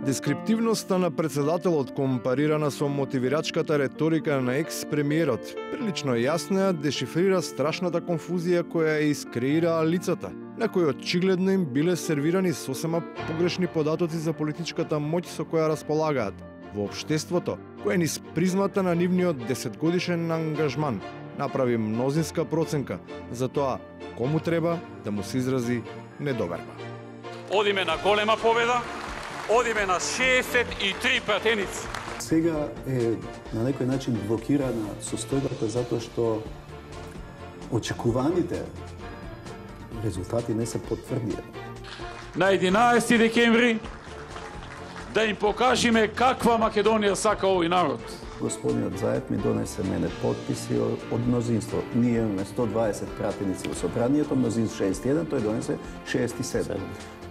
Дескриптивноста на председателот компарирана со мотивирачката реторика на екс-премиерот прилично јасно ја дешифрира страшната конфузија која ја искреираа лицата, на кои очигледно им биле сервирани сосема погрешни податоци за политичката моќ со која располагаат во општеството, кое низ призмата на нивниот 10-годишен ангажман направи мнозинска проценка за тоа кому треба да му се изрази недоверба. Одиме на голема победа, одиме на 63 пратеници. Сега е на некој начин блокирана состојбата затоа што очекуваните резултати не се потврдија. На 11 декември да им покажеме каква Македонија сака овој народ. Господинот Заев ми донесе мене подписи од мнозинство. Ние имаме 120 пратеници во собранието, мнозинство 61, тој донесе 67.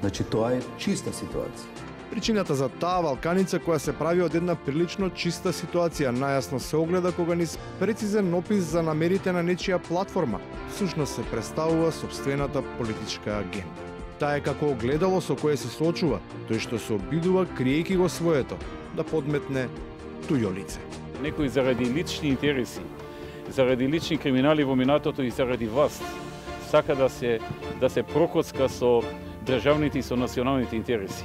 Значи тоа е чиста ситуација. Причината за таа валканица која се прави од една прилично чиста ситуација најасно се огледа кога низ прецизен опис за намерите на нечија платформа всушност се представува сопствената политичка агенда. Таа е како огледало со кое се соочува тој што се обидува, криејќи го своето, да подметне туѓо лице. Некои заради лични интереси, заради лични криминали во минатото и заради власт, сака да се прокоцка со државните и со националните интереси.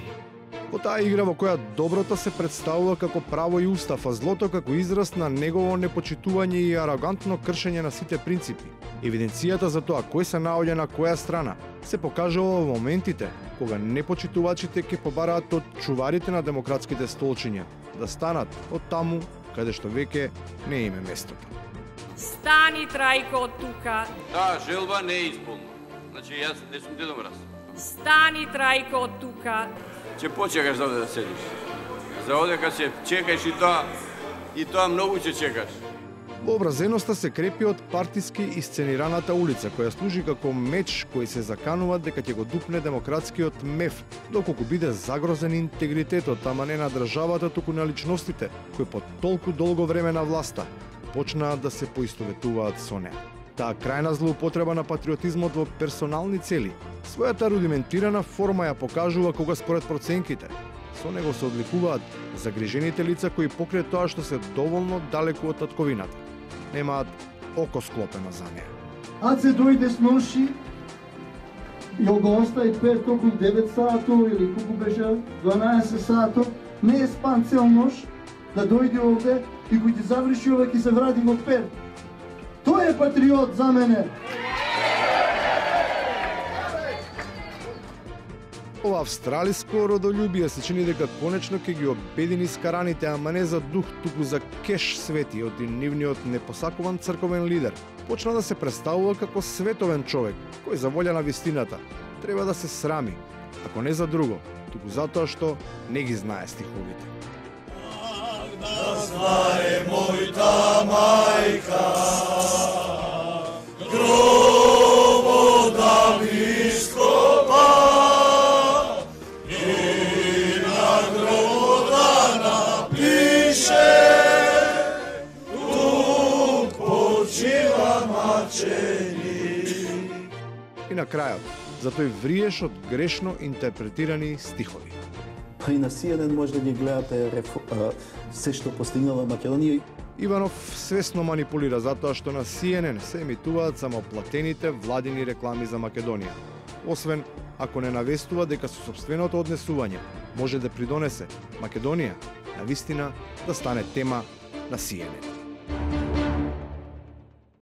Во таа игра во која доброто се представува како право и устав, а злото како израз на негово непочитување и арогантно кршење на сите принципи. Евиденцијата за тоа кој се наоѓа на која страна се покажува во моментите кога непочитувачите ќе побараат од чуварите на демократските столчиња да станат од таму каде што веќе не име местото. Стани, Трајко, од тука. Таа желба не е исполнена. Значи јас не сум Дедо Мраз. Стани, Трајко, од тука. Ќе почекаш за да седиш. За одека ќе чекаш и тоа многу ќе чекаш. Вообразеноста се крепи од партиски исценираната улица, која служи како меч кој се заканува дека ќе го дупне демократскиот меф, доколку биде загрозен интегритетот, ама не на државата, туку на личностите, кои по толку долго време на власта почнаа да се поистоветуваат со неа. Таа крајна злоупотреба на патриотизмот во персонални цели, својата рудиментирана форма ја покажува кога според проценките со него се одликуваат загрижените лица кои покрај тоа што се доволно далеку од татковината немаат око склопено за неа. Аце дојде с ноши, ја го остави пер току 9 сато или колку беше 12 сато, не е спан цел нош, да дојде овде и кој ти заврши ова ќе се врати во пер. Тој е патриот за мене. Ова австралиско родолюбие се чини дека конечно ќе ги обедини скараните, ама не за дух, туку за кеш свети од нивниот непосакуван црковен лидер. Почна да се представува како световен човек, кој за волја на вистината треба да се срами, ако не за друго, туку затоа што не ги знае стиховите. Да знае мојта мајка, гробот да ми скопа, и на гробот да напише, тук почива мачени. И на крајот, за тој вриеш од грешно интерпретирани стихови. Па и на CNN може да ги гледате се што постигнала Македонија. Иванов свесно манипулира затоа што на CNN се емитуваат само платените владини реклами за Македонија. Освен ако не навестува дека со сопственото однесување може да придонесе Македонија на вистина да стане тема на CNN.